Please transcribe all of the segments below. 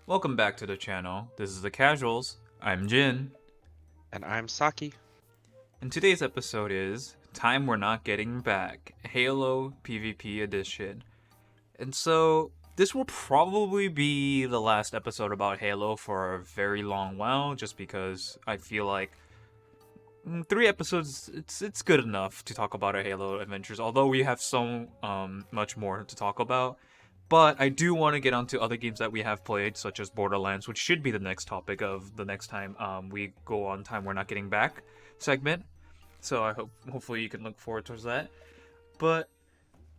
Welcome back to the channel. This is The Casuals. I'm Jin, And I'm Saki. and today's episode is Time We're Not Getting Back, Halo PvP Edition. And so, this will probably be the last episode about Halo for a very long while, just because I feel like 3 episodes it's good enough to talk about our Halo adventures. Although we have so much more to talk about, but I do want to get onto other games that we have played, such as Borderlands, which should be the next topic of the next time we go on Time We're Not Getting Back segment. So I hopefully you can look forward towards that. But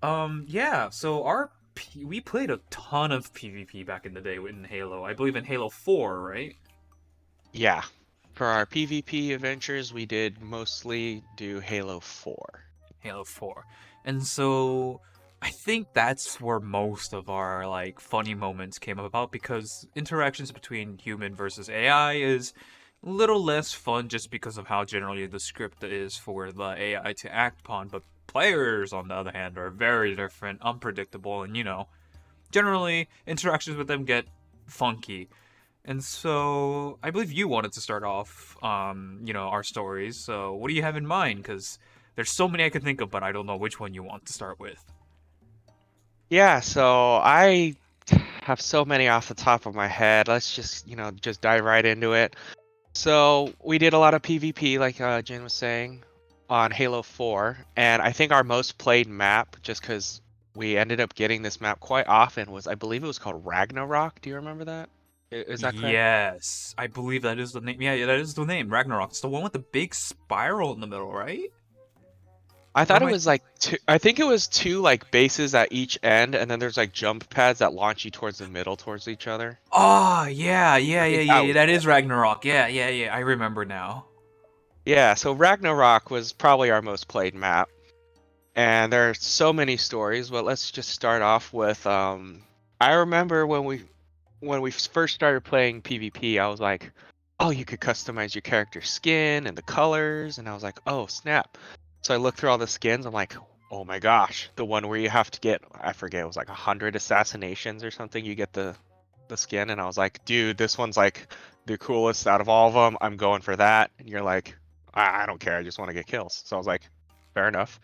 yeah, so we played a ton of PvP back in the day in Halo. I believe in Halo 4, right? Yeah, for our PvP adventures, we did mostly do Halo 4. Halo 4. And so I think that's where most of our like funny moments came about because interactions between human versus AI is a little less fun just because of how generally the script is for the AI to act upon, but players on the other hand are very different, unpredictable, and generally interactions with them get funky. And so I believe you wanted to start off, our stories. So what do you have in mind? Because there's so many I could think of, but I don't know which one you want to start with. Yeah, so I have so many off the top of my head. Let's just dive right into it. So we did a lot of PvP, like Jin was saying, on Halo 4, and I think our most played map, just because we ended up getting this map quite often, was I believe it was called Ragnarok. Do you remember that? Is that correct? Yes, I believe that is the name. Yeah, that is the name. Ragnarok. It's the one with the big spiral in the middle, right? I Or thought am it I? was like two. I think it was two like bases at each end, and then there's like jump pads that launch you towards the middle, towards each other. Oh, yeah, I yeah, yeah, think yeah, that yeah. was That the is one. Ragnarok. Yeah, yeah, yeah. I remember now. Yeah, so Ragnarok was probably our most played map, and there are so many stories. But let's just start off with I remember when we first started playing PvP, I was like, oh, you could customize your character's skin and the colors, and I was like, oh snap. So I looked through all the skins. I'm like, oh my gosh, the one where you have to get, I forget, it was like 100 assassinations or something. You get the skin, and I was like, dude, this one's like the coolest out of all of them. I'm going for that. And you're like, I don't care. I just want to get kills. So I was like, fair enough.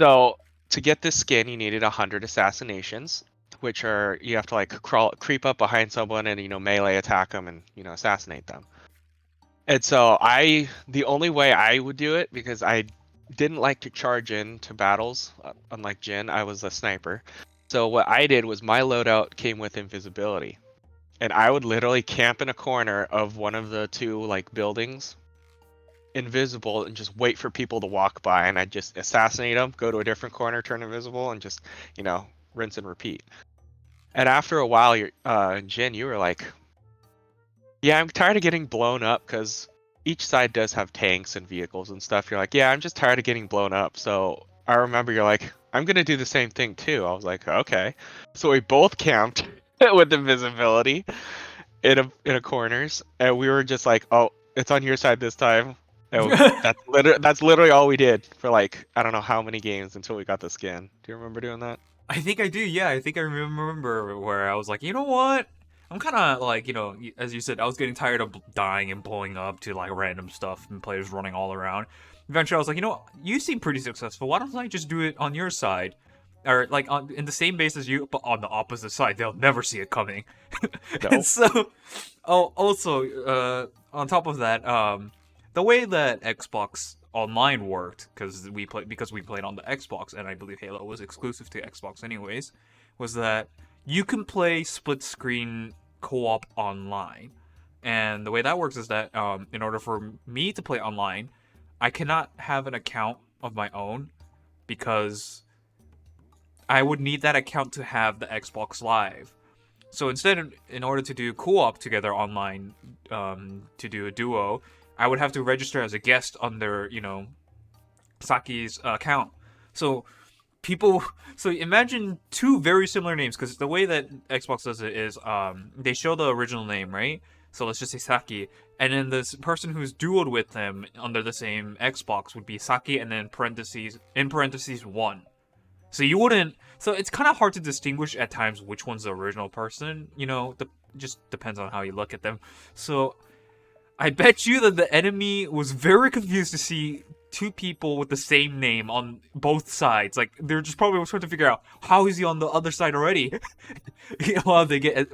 So to get this skin, you needed 100 assassinations, which are you have to like creep up behind someone and melee attack them and assassinate them. And so the only way I would do it, because I didn't like to charge in to battles, unlike Jin, I was a sniper. So what I did was my loadout came with invisibility, and I would literally camp in a corner of one of the two like buildings, invisible, and just wait for people to walk by, and I'd just assassinate them, go to a different corner, turn invisible, and just rinse and repeat. And after a while, Jin, you were like, yeah, I'm tired of getting blown up because each side does have tanks and vehicles and stuff. You're like, yeah, I'm just tired of getting blown up. So I remember you're like, I'm gonna do the same thing too. I was like, okay. So we both camped with invisibility in a corners, and we were just like, oh, it's on your side this time. And that's literally all we did for like I don't know how many games until we got the skin. Do you remember doing that? I think I do. Yeah, I think I remember where I was like, you know what? I'm kind of like, as you said, I was getting tired of dying and pulling up to like random stuff and players running all around. Eventually, I was like, you seem pretty successful. Why don't I just do it on your side? Or like in the same base as you, but on the opposite side. They'll never see it coming. And No. so, oh, also, on top of that, the way that Xbox Online worked, because we played on the Xbox, and I believe Halo was exclusive to Xbox anyways, was that you can play split screen co-op online. And the way that works is that in order for me to play online, I cannot have an account of my own because I would need that account to have the Xbox Live. So instead, in order to do co-op together online, to do a duo, I would have to register as a guest under, Saki's account. So people, so imagine two very similar names, because the way that Xbox does it is, they show the original name, right? So let's just say Saki, and then this person who's duoed with them under the same Xbox would be Saki, and then in parentheses one. So you wouldn't. So it's kind of hard to distinguish at times which one's the original person. Just depends on how you look at them. So I bet you that the enemy was very confused to see two people with the same name on both sides. Like they're just probably trying to figure out how is he on the other side already, while they get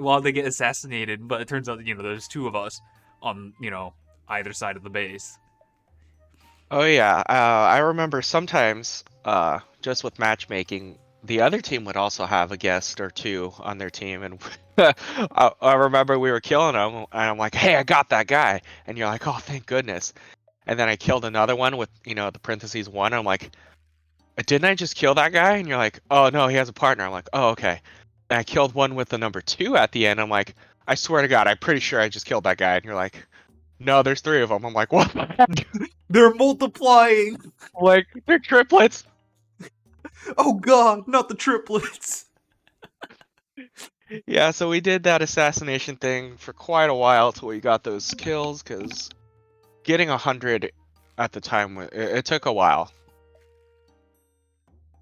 assassinated. But it turns out there's two of us on either side of the base. Oh yeah, I remember sometimes, just with matchmaking, the other team would also have a guest or two on their team, and I remember we were killing them, and I'm like, "Hey, I got that guy," and you're like, "Oh, thank goodness!" And then I killed another one with the parentheses one. I'm like, "Didn't I just kill that guy?" And you're like, "Oh no, he has a partner." I'm like, "Oh okay." And I killed one with the number two at the end. I'm like, "I swear to God, I'm pretty sure I just killed that guy." And you're like, "No, there's three of them." I'm like, "What?" the heck?" They're multiplying. Like they're triplets. Oh God, not the triplets. Yeah, so we did that assassination thing for quite a while till we got those kills, because getting 100 at the time, it took a while.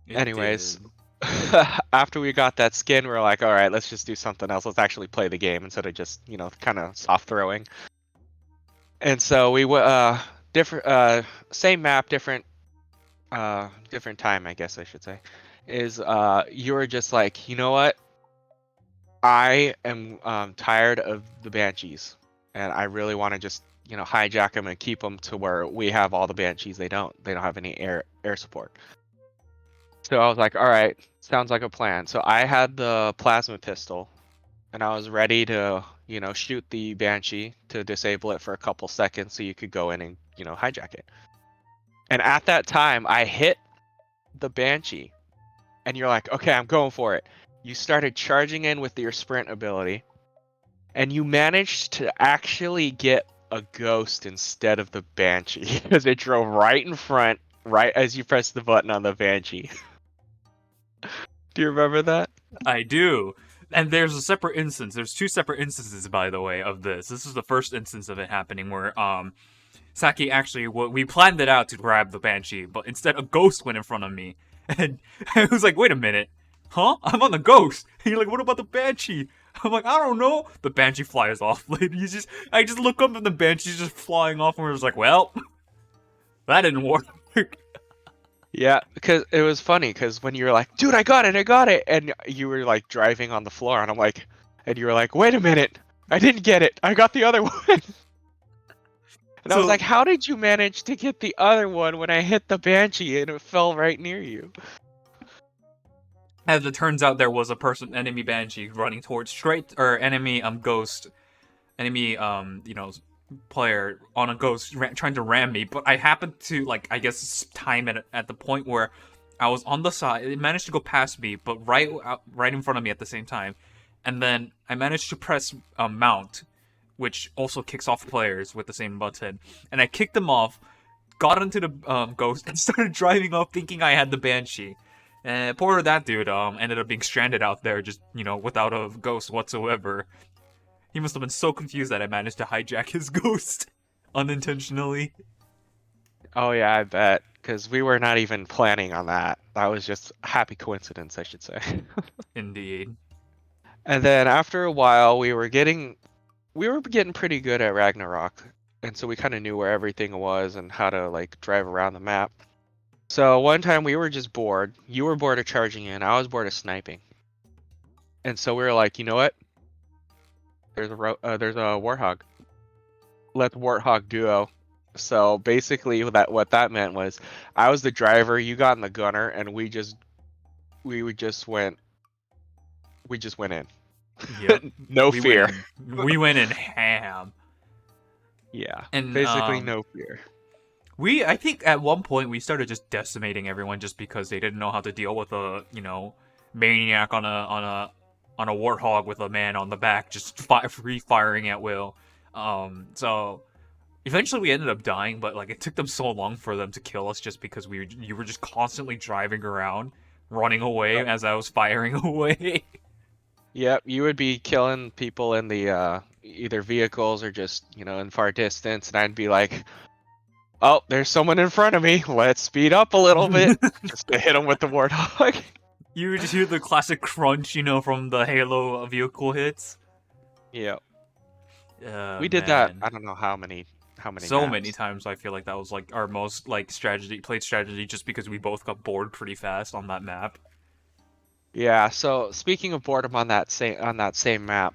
It Anyways, did. after we got that skin, we were like, all right, let's just do something else. Let's actually play the game instead of just, kind of soft throwing. And so different, same map, different time, I guess I should say, is you were just like, you know what? I am tired of the Banshees, and I really want to just hijack them and keep them to where we have all the Banshees. They don't have any air support. So I was like, all right, sounds like a plan. So I had the plasma pistol, and I was ready to shoot the Banshee to disable it for a couple seconds so you could go in and hijack it. And at that time, I hit the Banshee, and you're like, okay, I'm going for it. You started charging in with your sprint ability, and you managed to actually get a ghost instead of the Banshee because it drove right in front, right as you pressed the button on the Banshee. Do you remember that? I do. And there's a separate instance. There's two separate instances, by the way, of this. This is the first instance of it happening where Saki actually we planned it out to grab the Banshee, but instead a ghost went in front of me, and I was like, "Wait a minute, huh? I'm on the ghost." And you're like, "What about the Banshee?" I'm like, "I don't know." The Banshee flies off. I just look up and the Banshee's just flying off, and we're just like, "Well, that didn't work." Yeah, because it was funny because when you were like, dude, I got it, and you were like driving on the floor, and and you were like, wait a minute, I didn't get it, I got the other one. And I was So like, how did you manage to get the other one when I hit the Banshee and it fell right near you? as it turns out, there was a enemy Banshee running towards straight or enemy ghost, enemy player on a ghost trying to ram me, but I happened to I guess time it at the point where I was on the side. It managed to go past me, but right in front of me at the same time, and then I managed to press mount, which also kicks off players with the same button, and I kicked them off, got into the ghost, and started driving off, thinking I had the Banshee. And poor that dude ended up being stranded out there, just without a ghost whatsoever. He must have been so confused that I managed to hijack his ghost unintentionally. Oh yeah, I bet, because we were not even planning on that. That was just a happy coincidence, I should say. Indeed. And then after a while, we were getting pretty good at Ragnarok, and so we kind of knew where everything was and how to drive around the map. So one time we were just bored. You were bored of charging in. I was bored of sniping, and so we were like, you know what? There's a Warthog. Let's Warthog duo. So basically, what that meant was, I was the driver, you got in the gunner, and we would just went we just went in. Yep. No We went fear. in. We went in ham. Yeah, And basically no fear. I think at one point we started just decimating everyone just because they didn't know how to deal with a maniac on a warthog with a man on the back just free firing at will. So eventually we ended up dying, but it took them so long for them to kill us just because you were just constantly driving around, running away Yep. as I was firing away. Yep, you would be killing people in the either vehicles or just, in far distance, and I'd be like, "Oh, there's someone in front of me. Let's speed up a little bit just to hit them with the Warthog." You just hear the classic crunch, from the Halo vehicle hits. Yeah, we did that. Man. I don't know how many So many maps. times I feel like that was like our most like played strategy just because we both got bored pretty fast on that map. Yeah. So speaking of boredom on that same map,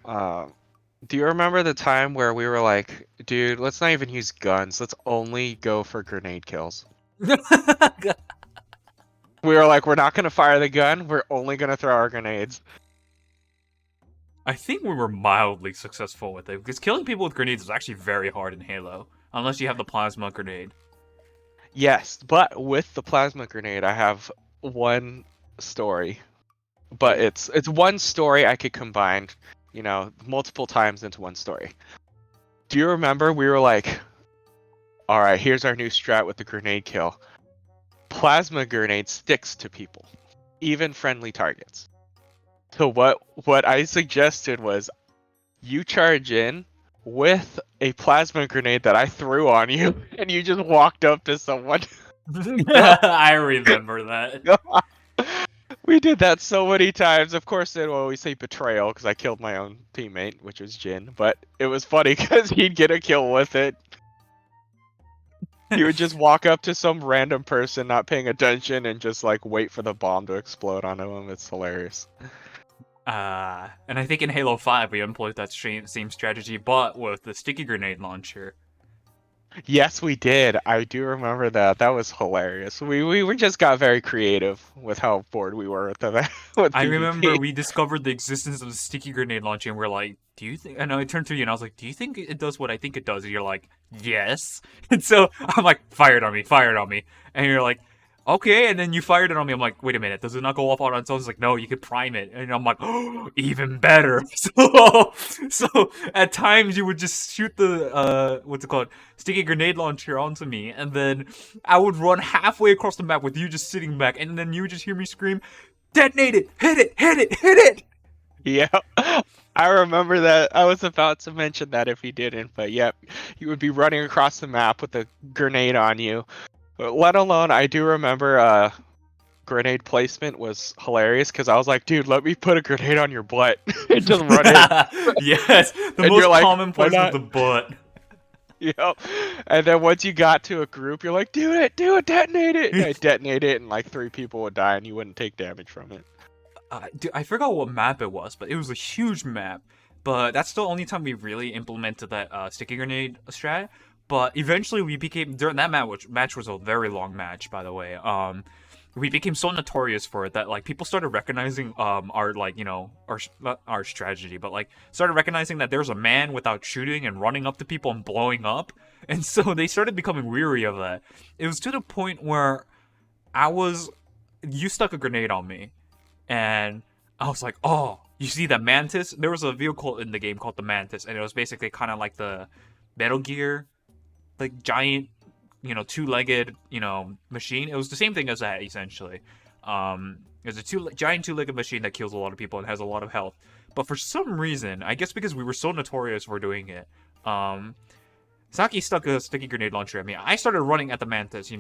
do you remember the time where we were like, dude, let's not even use guns. Let's only go for grenade kills. We were like, we're not gonna fire the gun. We're only gonna throw our grenades. I think we were mildly successful with it because killing people with grenades is actually very hard in Halo, unless you have the plasma grenade. Yes, but with the plasma grenade, I have one story. But Oh. it's one story I could combine, multiple times into one story. Do you remember we were like, all right, here's our new strat with the grenade kill. Plasma grenade sticks to people, even friendly targets. So what I suggested was you charge in with a plasma grenade that I threw on you, and you just walked up to someone. I remember that. We did that so many times. Of course, they'd always say betrayal because I killed my own teammate, which was Jin. But it was funny because he'd get a kill with it. He would just walk up to some random person not paying attention and just like wait for the bomb to explode onto him. It's hilarious. And I think in Halo 5 we employed that same strategy, but with the sticky grenade launcher. Yes, we did. I do remember that. That was hilarious. We just got very creative with how bored we were with the with I remember PvP. we discovered the existence of the sticky grenade launcher, and we're like, "Do you think?" And I turned to you and I was like, "Do you think it does what I think it does?" And you're like, "Yes." And so I'm like, "Fired on me, fired on me," and you're like, "Okay." And then you fired it on me. I'm like, "Wait a minute, does it not go off on its own?" It's like, "No, you could prime it." And I'm like, "Oh, even better." So at times you would just shoot the what's it called, sticky grenade launcher onto me, and then I would run halfway across the map with you just sitting back, and then you would just hear me scream, detonate it! Hit it! Hit it! Hit it! Yeah, I remember that. I was about to mention that if he didn't, but yep, you would be running across the map with a grenade on you. But let alone, I do remember grenade placement was hilarious because I was like, dude, let me put a grenade on your butt and just run in. Yes, the And you're most like, common why place was not? the butt. Yep. And then once you got to a group, you're like, do it, detonate it. And I detonate it, and like 3 people would die, and you wouldn't take damage from it. Dude, I forgot what map it was, but it was a huge map. But that's the only time we really implemented that sticky grenade strat. But eventually we became, during that match, which match was a very long match, by the way. We became so notorious for it that like people started recognizing our like our not our strategy, but like started recognizing that there's a man without shooting and running up to people and blowing up, and so they started becoming weary of that. It was to the point where I was you stuck a grenade on me, and I was like, oh, you see that Mantis? There was a vehicle in the game called the Mantis, and it was basically kind of like the Metal Gear, like giant, two-legged, machine. It was the same thing as that essentially. It was a giant two-legged machine that kills a lot of people and has a lot of health. But for some reason, I guess because we were so notorious for doing it, Saki stuck a sticky grenade launcher at me. I started running at the Mantis,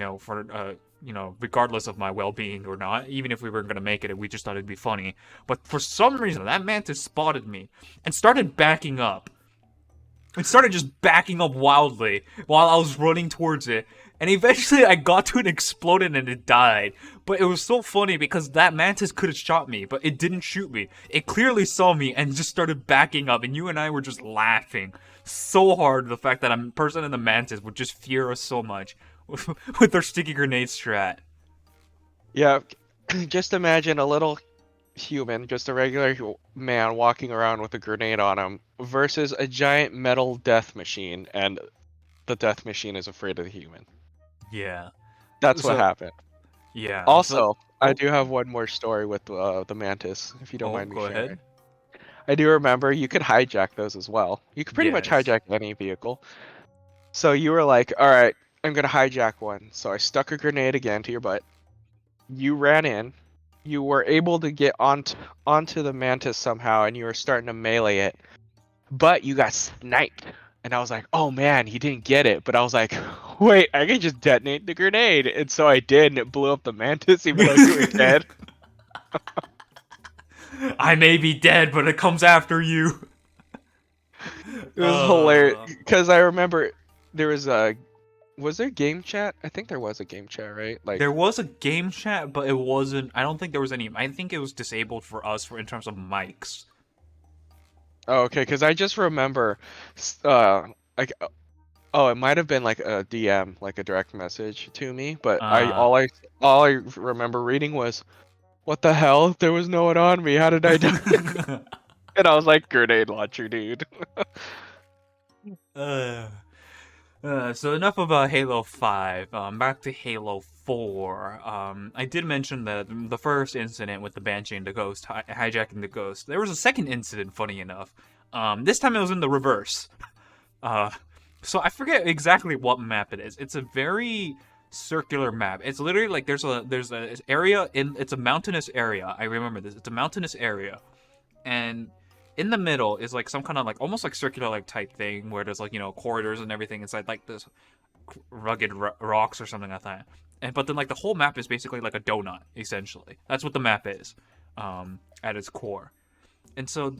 regardless of my well-being or not. Even if we weren't gonna make it, we just thought it'd be funny. But for some reason, that Mantis spotted me and started backing up. It started just backing up wildly while I was running towards it. And eventually I got to it and exploded and it died. But it was so funny because that Mantis could have shot me, but it didn't shoot me. It clearly saw me and just started backing up, and you and I were just laughing so hard at the fact that a person in the Mantis would just fear us so much with their sticky grenade strat. Yeah, just imagine a little human, just a regular man walking around with a grenade on him versus a giant metal death machine, and the death machine is afraid of the human. Yeah. That's what So, happened. yeah. So, Also, I oh, do have one more story with the Mantis, if you don't mind me go sharing. ahead. I do remember you could hijack those as well. You could pretty much Yes. hijack any vehicle. So you were like, all right, I'm gonna hijack one. So I stuck a grenade again to your butt. You ran in. You were able to get onto the Mantis somehow, and you were starting to melee it. But you got sniped. And I was like, oh man, he didn't get it. But I was like, wait, I can just detonate the grenade. And so I did, and it blew up the Mantis even though you were dead. I may be dead, but it comes after you. It was hilarious Uh, because I remember there was there game chat? I think there was a game chat, right? there Like, was a game chat, but it wasn't. I don't think there was any. I think it was disabled for us for in terms of mics. oh, okay, because I just remember, like, oh, it might have been like a DM, like a direct message to me, but Uh, all I remember reading was, "What the hell? There was no one on me. How did I die?" And I was like, "Grenade launcher, dude." uh, so enough about Halo 5. Back to Halo 4. I did mention that the first incident with the Banshee and the Ghost hijacking the Ghost. There was a second incident, funny enough. This time it was in the reverse. Uh, so I forget exactly what map it is. It's a very circular map. It's literally like there's a area in it's a mountainous area. I remember this. It's a mountainous area, and in the middle is like some kind of like almost like circular like type thing where there's like corridors and everything inside like this rugged rocks or something like that. And but then like the whole map is basically like a donut essentially. That's what the map is, at its core. And so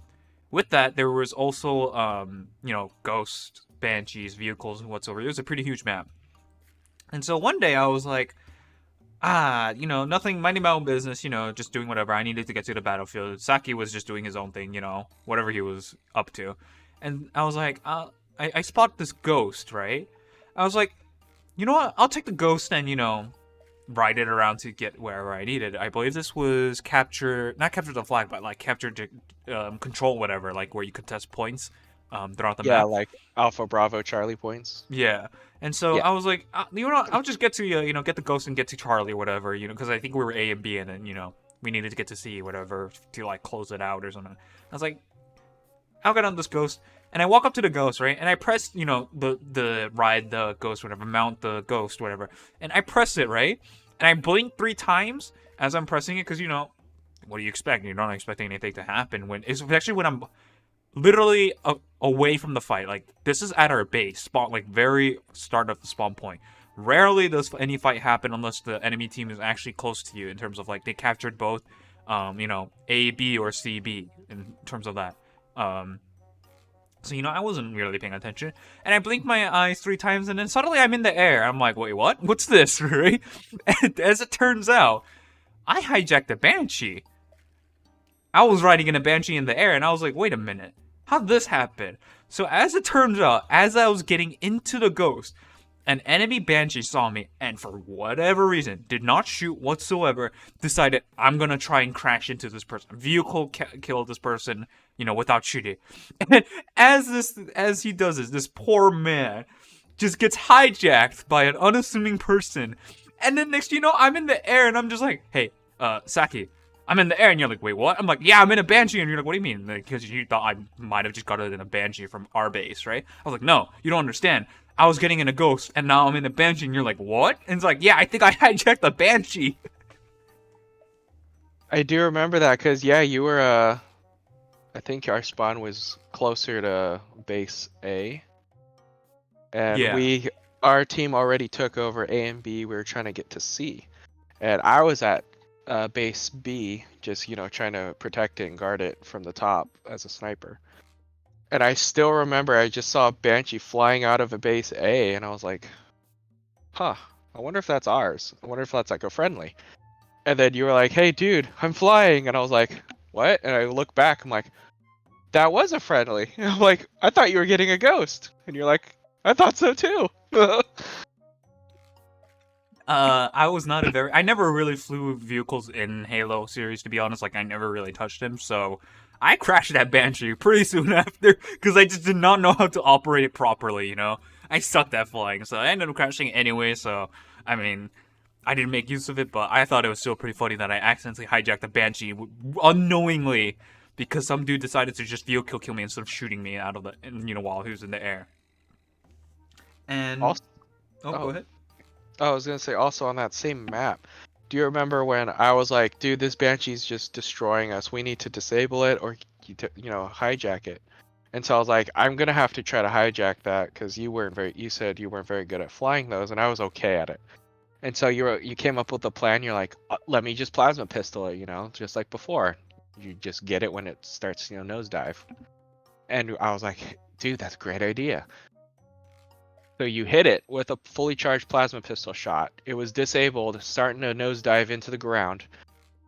with that, there was also ghost banshees, vehicles, and whatsoever. It was a pretty huge map. And so one day I was like, nothing, minding my own business, just doing whatever. I needed to get to the battlefield. Saki was just doing his own thing, whatever he was up to. And I was like, I spot this ghost, right? I was like, you know what? I'll take the ghost and, ride it around to get wherever I needed. I believe this was not capture the flag, but like capture to control whatever, like where you could test points throughout the Yeah, map. like Alpha Bravo Charlie points. Yeah. And so Yeah. I was like, you know what? I'll just get to get the ghost and get to Charlie or whatever, because I think we were A and B, and then we needed to get to C, whatever, to like close it out or something. I was like, I'll get on this ghost, and I walk up to the ghost, right? And I press, the ride the ghost, whatever, mount the ghost, whatever, and I press it, right? And I blink 3 times as I'm pressing it, because what do you expect? You're not expecting anything to happen especially when I'm literally away from the fight. Like this is at our base spawn, like very start of the spawn point. Rarely does any fight happen unless the enemy team is actually close to you in terms of like they captured both, A, B, or C, B in terms of that. Um, so I wasn't really paying attention, and I blinked my eyes 3 times, and then suddenly I'm in the air. I'm like, wait, what? What's this, right? And as it turns out, I hijacked a banshee. I was riding in a banshee in the air, and I was like, wait a minute, how'd this happen? So as it turns out, as I was getting into the ghost, an enemy banshee saw me, and for whatever reason, did not shoot whatsoever. Decided I'm gonna try and crash into this person, vehicle kill this person, without shooting. And as he does this poor man just gets hijacked by an unassuming person. And then next, I'm in the air, and I'm just like, hey, Saki, I'm in the air, and you're like, wait, what? I'm like, yeah, I'm in a banshee, and you're like, what do you mean? Because you thought I might have just got it in a banshee from our base, right? I was like, no, you don't understand. I was getting in a ghost, and now I'm in a banshee, and you're like, what? And it's like, yeah, I think I hijacked the banshee. I do remember that because yeah, you were I think our spawn was closer to base A, and Yeah. our team already took over A and B. We were trying to get to C, and I was at base B, just trying to protect it and guard it from the top as a sniper. And I still remember I just saw a banshee flying out of a base A, and I was like, huh, I wonder if that's ours. I wonder if that's like a friendly. And then you were like, hey, dude, I'm flying. And I was like, what? And I look back, I'm like, that was a friendly. And I'm like, I thought you were getting a ghost. And you're like, I thought so too. I was not a very. I never really flew vehicles in Halo series, to be honest. Like, I never really touched them, so I crashed that Banshee pretty soon after because I just did not know how to operate it properly. I sucked at flying, so I ended up crashing it anyway. So, I mean, I didn't make use of it, but I thought it was still pretty funny that I accidentally hijacked a Banshee unknowingly because some dude decided to just vehicle kill me instead of shooting me out of while he was in the air. And Also, go oh, ahead. I was gonna say also on that same map. Do you remember when I was like, dude, this Banshee's just destroying us. We need to disable it or hijack it. And so I was like, I'm gonna have to try to hijack that because you said you weren't very good at flying those, and I was okay at it. And so you came up with a plan. You're like, let me just plasma pistol it, just like before. You just get it when it starts, nosedive. And I was like, dude, that's a great idea. So you hit it with a fully charged plasma pistol shot. It was disabled, starting to nosedive into the ground.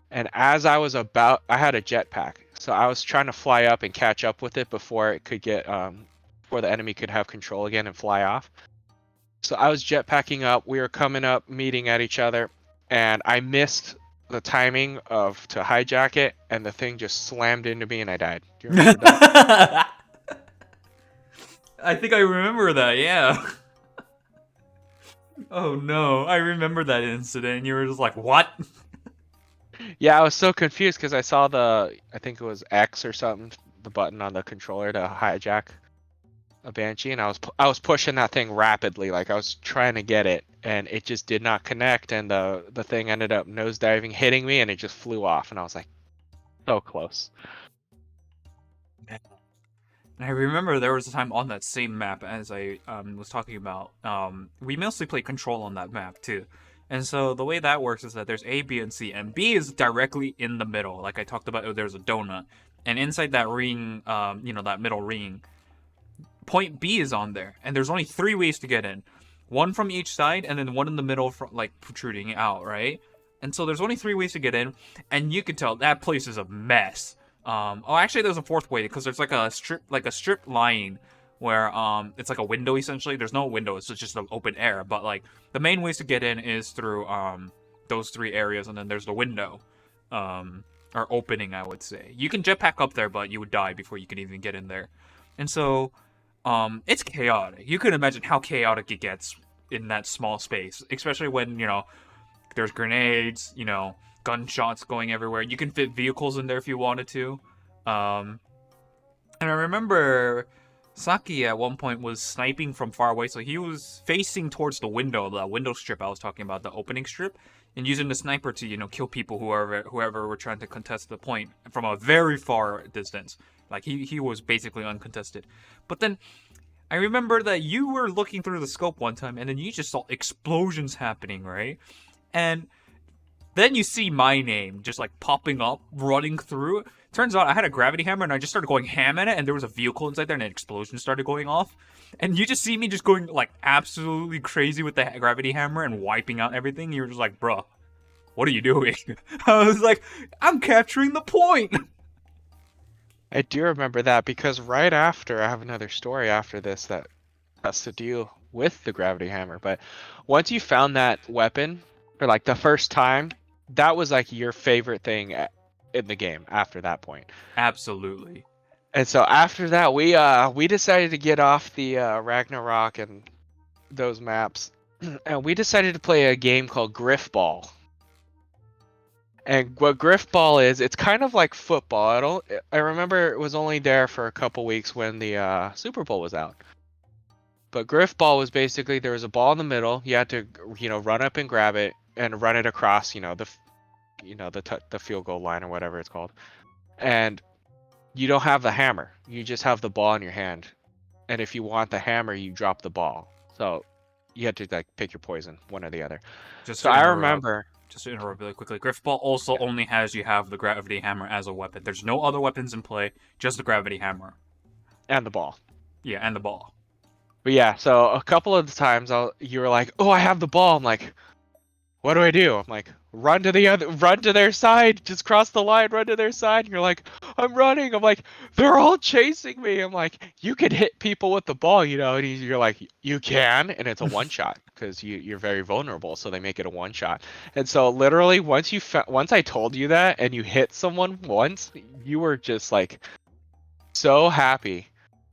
And as I was I had a jetpack, so I was trying to fly up and catch up with it before it could before the enemy could have control again and fly off. So I was jetpacking up. We were coming up, meeting at each other, and I missed the timing to hijack it, and the thing just slammed into me, and I died. Do you remember that? I think I remember that, yeah. Oh no, I remember that incident, and you were just like, what? Yeah, I was so confused because I saw I think it was X or something, the button on the controller to hijack a Banshee, and I was pushing that thing rapidly, like I was trying to get it, and it just did not connect, and the thing ended up nosediving, hitting me, and it just flew off, and I was like, so close. And I remember there was a time on that same map as I was talking about. We mostly play Control on that map too. And so the way that works is that there's A, B, and C, and B is directly in the middle. Like I talked about, there's a donut, and inside that ring, that middle ring, point B is on there, and there's only 3 ways to get in. One from each side, and then one in the middle, like protruding out, right? And so there's only 3 ways to get in, and you can tell that place is a mess. Actually, there's a fourth way because there's like a strip line where it's like a window essentially. There's no window; it's just an open air. But like the main ways to get in is through those 3 areas, and then there's the window, or opening, I would say. You can jetpack up there, but you would die before you could even get in there. And so it's chaotic. You can imagine how chaotic it gets in that small space, especially when there's grenades, gunshots going everywhere. You can fit vehicles in there if you wanted to. And I remember Saki at one point was sniping from far away, so he was facing towards the window strip I was talking about, the opening strip, and using the sniper to kill people whoever were trying to contest the point from a very far distance. Like he was basically uncontested. But then I remember that you were looking through the scope one time, and then you just saw explosions happening, right? And then you see my name just like popping up, running through. Turns out I had a gravity hammer and I just started going ham at it, and there was a vehicle inside there and an explosion started going off. And you just see me just going like absolutely crazy with the gravity hammer and wiping out everything. You're just like, bruh, what are you doing? I was like, I'm capturing the point. I do remember that because right after, I have another story after this that has to do with the gravity hammer. But once you found that weapon, for like the first time, that was like your favorite thing in the game after that point. Absolutely. And so after that, we decided to get off the Ragnarok and those maps, and we decided to play a game called Griffball. And what Griffball is, it's kind of like football. I remember it was only there for a couple weeks when the Super Bowl was out. But Griffball was basically there was a ball in the middle. You had to run up and grab it and run it across the field goal line or whatever it's called. And you don't have the hammer. You just have the ball in your hand. And if you want the hammer, you drop the ball. So you had to like pick your poison, one or the other. Just So to I interrupt. remember. Just to interrupt really quickly, Griffball also only has you have the gravity hammer as a weapon. There's no other weapons in play, just the gravity hammer. And the ball. Yeah, and the ball. But yeah, so a couple of the times you were like, "Oh, I have the ball." I'm like, "What do I do?" I'm like, run to their side, just cross the line, run to their side." And you're like, "I'm running." I'm like, "They're all chasing me." I'm like, "You could hit people with the ball, And you're like, "You can," and it's a one shot because you're very vulnerable, so they make it a one shot. And so literally, once I told you that, and you hit someone once, you were just like so happy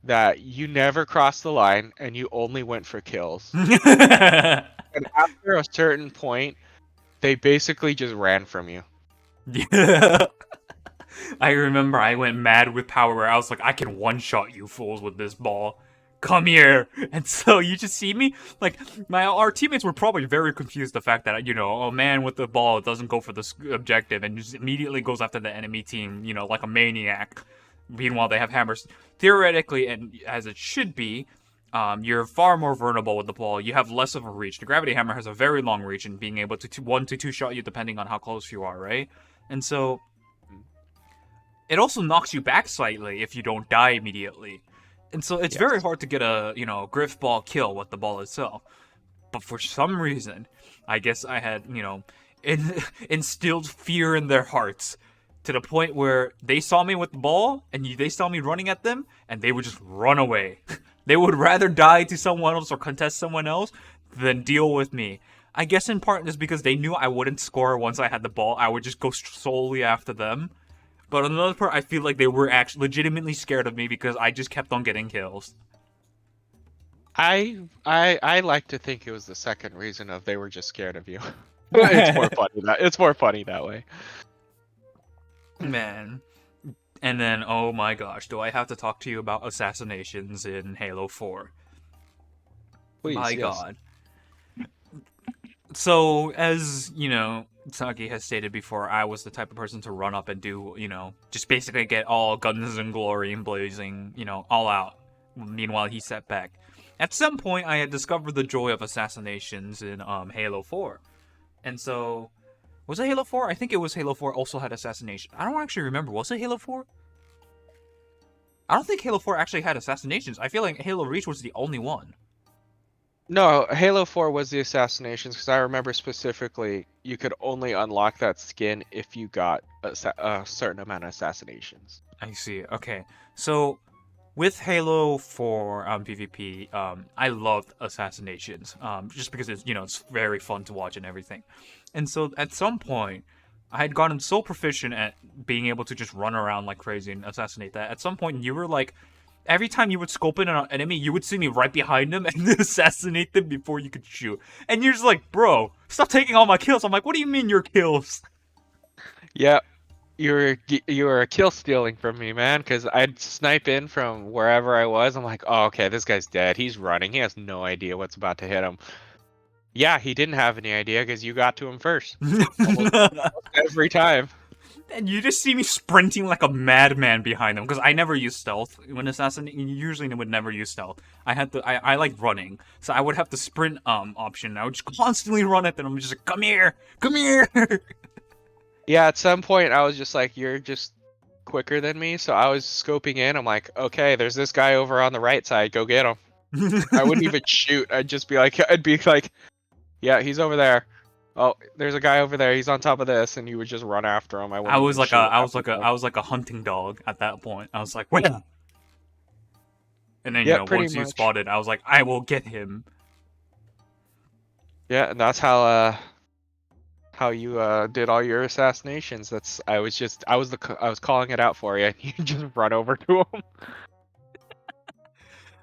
that you never crossed the line and you only went for kills. And after a certain point, they basically just ran from you. Yeah. I remember I went mad with power where I was like, I can one-shot you fools with this ball. Come here. And so you just see me, like, our teammates were probably very confused the fact that, a man with the ball doesn't go for the objective and just immediately goes after the enemy team, like a maniac. Meanwhile, they have hammers. Theoretically, and as it should be, you're far more vulnerable with the ball. You have less of a reach. The gravity hammer has a very long reach and being able to one to two shot you depending on how close you are, right? And so it also knocks you back slightly if you don't die immediately. And so it's very Yes. hard to get a, griff ball kill with the ball itself. But for some reason, I guess I had, instilled fear in their hearts to the point where they saw me with the ball and they saw me running at them and they would just run away. They would rather die to someone else or contest someone else than deal with me. I guess in part just because they knew I wouldn't score once I had the ball. I would just go solely after them. But on another part, I feel like they were actually legitimately scared of me because I just kept on getting kills. I like to think it was the second reason of they were just scared of you. It's more funny that way. Man. And then, oh my gosh, do I have to talk to you about assassinations in Halo 4? Please, My yes. god. So, as, Saki has stated before, I was the type of person to run up and do, just basically get all guns and glory and blazing, all out. Meanwhile, he sat back. At some point, I had discovered the joy of assassinations in Halo 4. And so, was it Halo 4? I think it was Halo 4 also had assassination. I don't actually remember. Was it Halo 4? I don't think Halo 4 actually had assassinations. I feel like Halo Reach was the only one. No, Halo 4 was the assassinations because I remember specifically you could only unlock that skin if you got a certain amount of assassinations. I see. Okay. So, with Halo 4 PvP, I loved assassinations, just because it's very fun to watch and everything. And so at some point, I had gotten so proficient at being able to just run around like crazy and assassinate that. At some point, you were like, every time you would scope in on an enemy, you would see me right behind them and assassinate them before you could shoot. And you're just like, bro, stop taking all my kills. I'm like, what do you mean your kills? Yeah, you were kill stealing from me, man. Because I'd snipe in from wherever I was. I'm like, oh, okay, this guy's dead. He's running. He has no idea what's about to hit him. Yeah, he didn't have any idea because you got to him first. Almost every time. And you just see me sprinting like a madman behind them because I never use stealth when assassinating. Usually, would never use stealth. I like running, so I would have the sprint option. I would just constantly run at them. I'm just like, come here, come here. Yeah, at some point I was just like, you're just quicker than me. So I was scoping in. I'm like, okay, there's this guy over on the right side. Go get him. I wouldn't even shoot. I'd be like, yeah, he's over there. Oh, there's a guy over there. He's on top of this, and you would just run after him. I I wouldn't was even like shoot a, I half was the like a, time. I was like a hunting dog at that point. I was like, wait. And then Yeah, pretty once you much. spotted, I was like, I will get him. Yeah, and that's how you did all your assassinations. I was calling it out for you, and you just run over to him.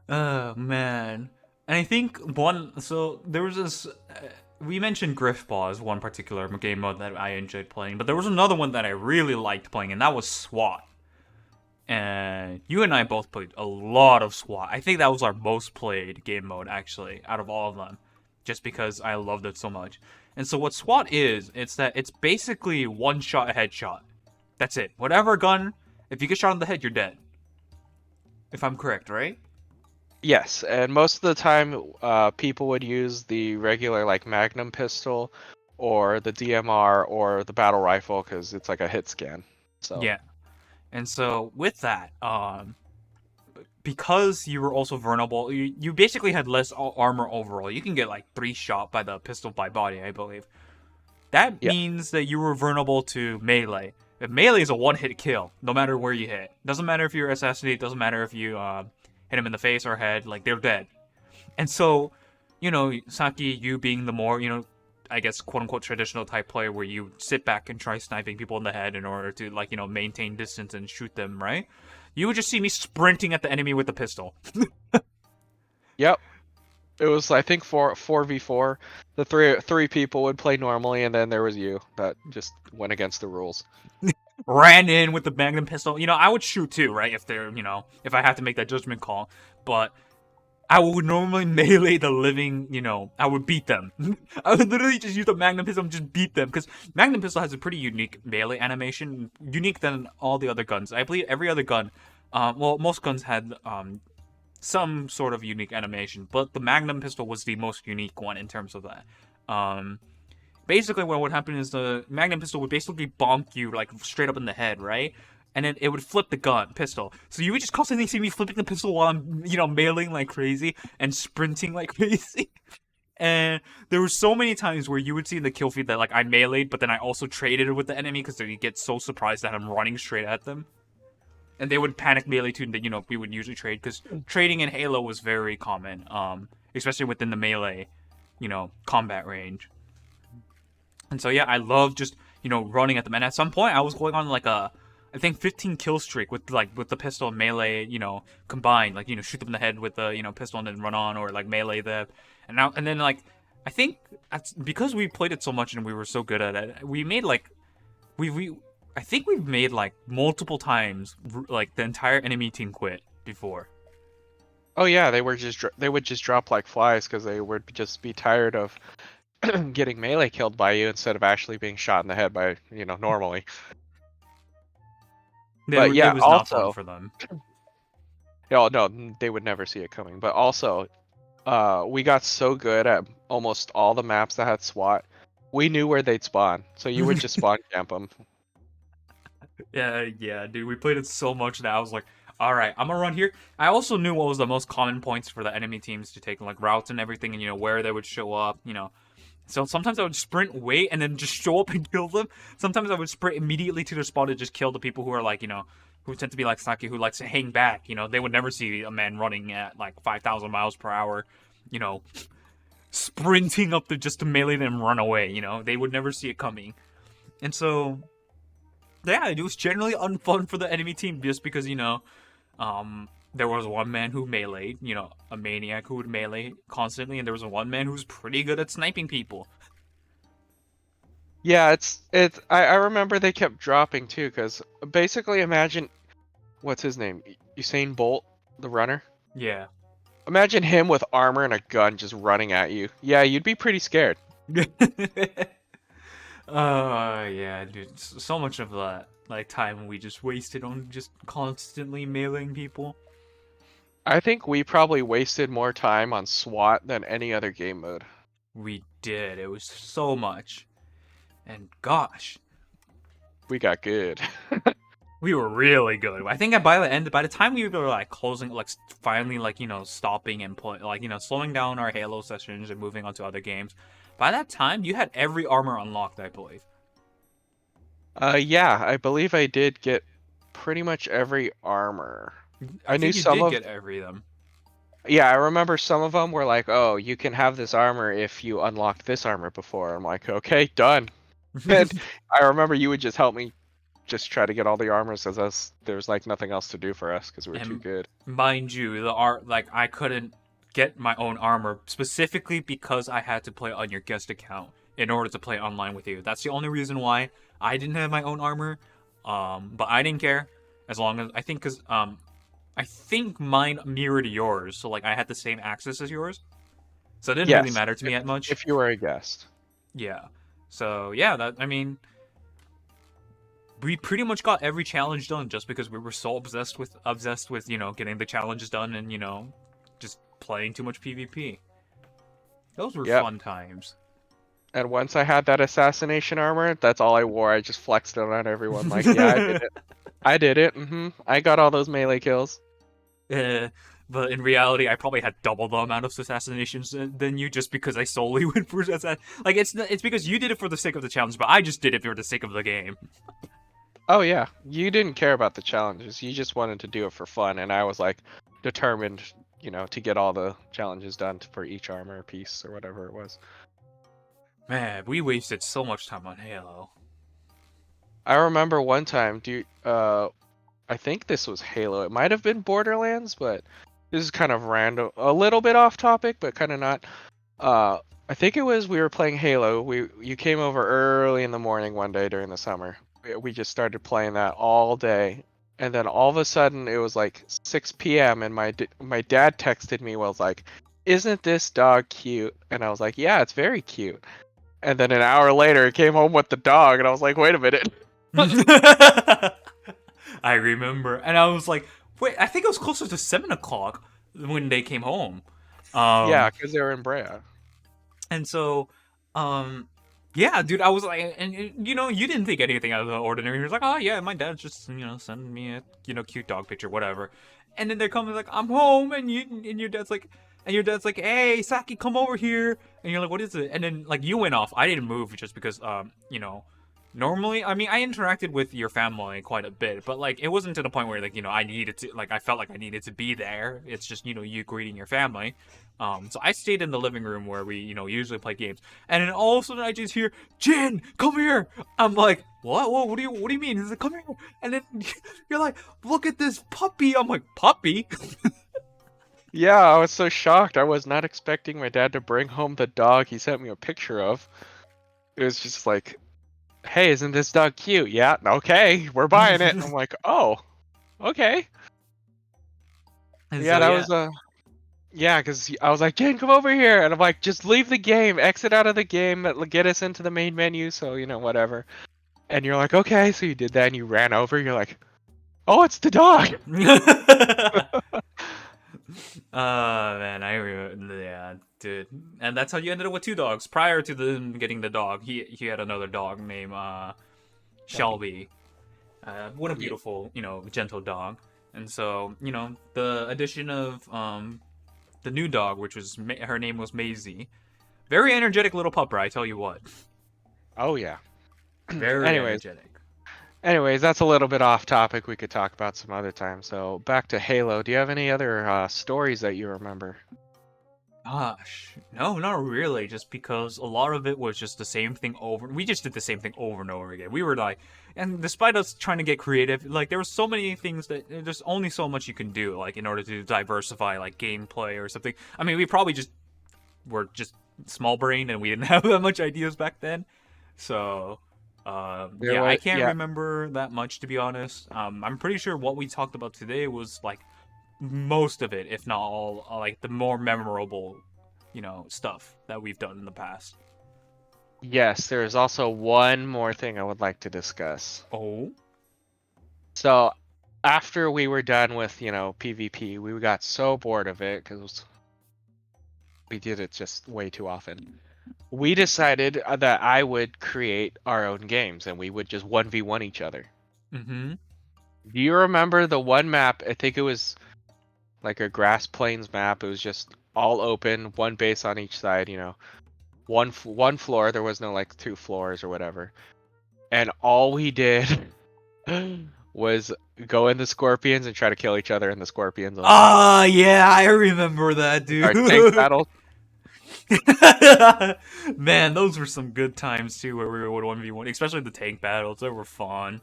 Oh man. And I think so there was this. We mentioned Griffball as one particular game mode that I enjoyed playing, but there was another one that I really liked playing, and that was SWAT. And you and I both played a lot of SWAT. I think that was our most played game mode, actually, out of all of them, just because I loved it so much. And so what SWAT is, it's basically one shot a headshot. That's it. Whatever gun, if you get shot in the head, you're dead. If I'm correct, right? Yes, and most of the time, people would use the regular like Magnum pistol, or the DMR, or the battle rifle because it's like a hit scan. So Yeah. And so with that, because you were also vulnerable, you basically had less armor overall. You can get like 3 shot by the pistol by body, I believe. That yeah, means that you were vulnerable to melee. If melee is a one-hit kill, no matter where you hit. Doesn't matter if you're assassinated, doesn't matter if you hit him in the face or head, like they're dead. And so, Saki, you being the more, I guess quote-unquote traditional type player where you sit back and try sniping people in the head in order to maintain distance and shoot them, right? You would just see me sprinting at the enemy with the pistol. yep. It was I think 4v4. The three people would play normally, and then there was you that just went against the rules. Ran in with the Magnum pistol. I would shoot too, right? If they're, if I have to make that judgment call. But I would normally melee the living, I would beat them. I would literally just use the Magnum pistol and just beat them. Because Magnum pistol has a pretty unique melee animation. Unique than all the other guns. I believe every other gun, well, most guns had some sort of unique animation, but the Magnum pistol was the most unique one in terms of that. Um, Basically, what would happen is the Magnum pistol would basically bonk you like straight up in the head, right? And then it would flip the gun pistol. So you would just constantly see me flipping the pistol while I'm, mailing like crazy and sprinting like crazy. And there were so many times where you would see in the kill feed that like I meleeed, but then I also traded with the enemy because they get so surprised that I'm running straight at them. And they would panic melee too. We would usually trade because trading in Halo was very common, especially within the melee, combat range. And so yeah, I love just running at them. And at some point, I was going on like I think 15 kill streak with the pistol and melee, combined. Like shoot them in the head with the pistol and then run on, or like melee them. And then like I think because we played it so much and we were so good at it, we made like I think we've made like multiple times like the entire enemy team quit before. Oh yeah, they would just drop like flies because they would just be tired of getting melee killed by you instead of actually being shot in the head by normally. But It yeah, was not fun also, for them. oh no, they would never see it coming. But also, we got so good at almost all the maps that had SWAT, we knew where they'd spawn, so you would just spawn camp them. Yeah, dude. We played it so much that I was like, all right, I'm gonna run here. I also knew what was the most common points for the enemy teams to take, like routes and everything, and where they would show up. So sometimes I would sprint, wait, and then just show up and kill them. Sometimes I would sprint immediately to their spot to just kill the people who are like, who tend to be like Saki, who likes to hang back. They would never see a man running at like 5,000 miles per hour, sprinting up to just to melee them and run away. They would never see it coming. And so, yeah, it was generally unfun for the enemy team just because, there was one man who meleeed, a maniac who would melee constantly, and there was one man who was pretty good at sniping people. Yeah, I remember they kept dropping too, because basically imagine, what's his name? Usain Bolt, the runner? Yeah. Imagine him with armor and a gun just running at you. Yeah, you'd be pretty scared. Yeah, dude. So much of that like time we just wasted on just constantly mailing people. I think we probably wasted more time on SWAT than any other game mode. We did. It was so much. And gosh, we got good. We were really good. I think by the time we were like closing, like finally like stopping and slowing down our Halo sessions and moving on to other games, by that time you had every armor unlocked, I believe. Yeah, I believe I did get pretty much every armor. I knew some did get every of them. Yeah, I remember some of them were like, "Oh, you can have this armor if you unlocked this armor before." I'm like, "Okay, done." And I remember you would just help me just try to get all the armors because there's like nothing else to do for us because we were too good. Mind you, I couldn't get my own armor specifically because I had to play on your guest account in order to play online with you. That's the only reason why I didn't have my own armor. But I didn't care as long as I think mine mirrored yours, so like I had the same access as yours. So it didn't really matter to me that much. If you were a guest. Yeah. So yeah, we pretty much got every challenge done just because we were so obsessed with getting the challenges done and just playing too much PvP. Those were fun times. And once I had that assassination armor, that's all I wore. I just flexed it on everyone. Like, yeah, I did it. I did it. I got all those melee kills. But in reality, I probably had double the amount of assassinations than you, just because I solely went for assassin. Like it's because you did it for the sake of the challenge, but I just did it for the sake of the game. Oh yeah, you didn't care about the challenges. You just wanted to do it for fun, and I was like determined, to get all the challenges done for each armor piece or whatever it was. Man, we wasted so much time on Halo. I remember one time, I think this was Halo. It might have been Borderlands, but this is kind of random, a little bit off topic, but kind of not. I think it was we were playing Halo. You came over early in the morning one day during the summer. We just started playing that all day, and then all of a sudden it was like 6 p.m. and my dad texted me, was like, "Isn't this dog cute?" And I was like, "Yeah, it's very cute." And then an hour later, it came home with the dog, and I was like, "Wait a minute." I remember, and I was like, "Wait, I think it was closer to 7 o'clock." when they came home. Yeah, Um, because they were in Brea. and so, um, yeah, dude, I was like, and you know, you didn't think anything out of the ordinary. He was like, oh yeah, my dad's just sending me a cute dog picture, whatever. And then they're coming like, I'm home, and your dad's like, hey, Saki, come over here. And you're like, what is it? And then like you went off. I didn't move just because normally, I mean, I interacted with your family quite a bit, but like it wasn't to the point where like I needed to like I felt like I needed to be there. It's just you greeting your family. So I stayed in the living room where we usually play games, and then all of a sudden I just hear Jin, come here. I'm like, what? What do you mean? He's like, come here, and then you're like, look at this puppy. I'm like, puppy? Yeah, I was so shocked. I was not expecting my dad to bring home the dog he sent me a picture of. It was just like, hey, isn't this dog cute? Yeah, okay, we're buying it. I'm like, oh, okay. And Yeah, so that yeah. was yeah, because I was like, Jane, come over here. And I'm like, just leave the game, exit out of the game, get us into the main menu. So, whatever. And you're like, okay. So you did that and you ran over. You're like, oh, it's the dog. Man, I remember. Yeah, dude, and that's how you ended up with two dogs. Prior to them getting the dog, he had another dog named Shelby. Shelby. What a Yeah. beautiful, gentle dog. And so, the addition of the new dog, which was her name was Maisie. Very energetic little pupper, I tell you what. Oh, yeah. Very anyways, energetic. anyways, that's a little bit off topic. We could talk about some other time. So back to Halo. Do you have any other stories that you remember? Gosh, no, not really. Just because a lot of it was just the same thing over. We just did the same thing over and over again. We were like, and despite us trying to get creative, like there were so many things that there's only so much you can do, like in order to diversify like gameplay or something. I mean, we probably just were just small brain and we didn't have that much ideas back then. So, There yeah, I was, can't yeah, remember that much to be honest. I'm pretty sure what we talked about today was like most of it, if not all, like the more memorable, stuff that we've done in the past. yes. There is also one more thing I would like to discuss. Oh. So after we were done with, PvP, we got so bored of it because we did it just way too often. We decided that I would create our own games and we would just 1v1 each other. Mm-hmm. Do you remember the one map? I think it was like a grass plains map. It was just all open, one base on each side, one floor. There was no like two floors or whatever. And all we did was go in the scorpions and try to kill each other in the scorpions only. Ah, yeah, I remember that, Our tank dude. battle. Man, those were some good times too, where we would 1v1, especially the tank battles. They were fun.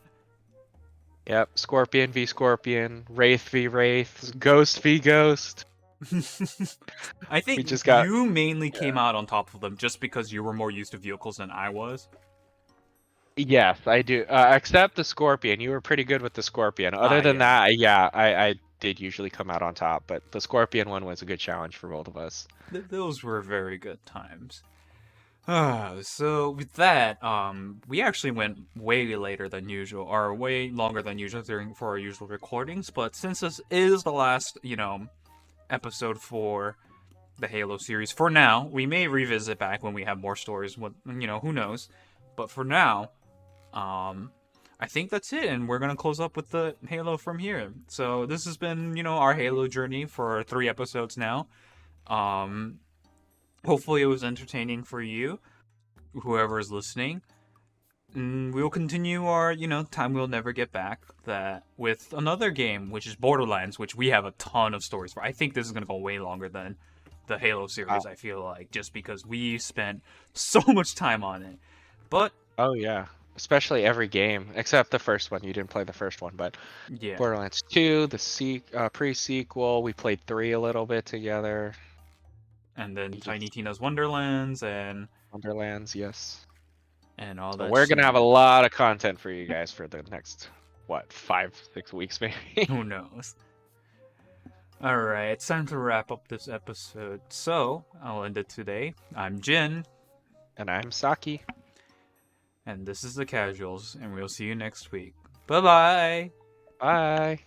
Yep, Scorpion v Scorpion, Wraith v Wraith, Ghost v Ghost. I We think just got you mainly yeah. came out on top of them just because you were more used to vehicles than I was. Yes, I do. Except the Scorpion. You were pretty good with the Scorpion. Other Ah, than yeah. that, yeah, I did usually come out on top, but the Scorpion one was a good challenge for both of us. Those were very good times. So with that, we actually went way later than usual, or way longer than usual during for our usual recordings. But since this is the last, episode for the Halo series, for now, we may revisit back when we have more stories. What who knows? But for now, I think that's it, and we're gonna close up with the Halo from here. So this has been, our Halo journey for 3 episodes now. Um, Hopefully it was entertaining for you, whoever is listening. And we'll continue our, time we'll never get back that with another game, which is Borderlands, which we have a ton of stories for. I think this is gonna go way longer than the Halo series. Wow. I feel like just because we spent so much time on it. But Oh yeah. Especially every game, except the first one. You didn't play the first one, but yeah, Borderlands 2, the pre-sequel, we played 3 a little bit together. and then We Tiny just Tina's Wonderlands Wonderlands, yes. and all So that we're gonna have a shenanigans. lot of content for you guys for the next, what, 5, 6 weeks maybe. Who knows? Alright, it's time to wrap up this episode. So, I'll end it today. I'm Jin, And I'm Saki. and this is The Casuals, and we'll see you next week. Bye bye! Bye.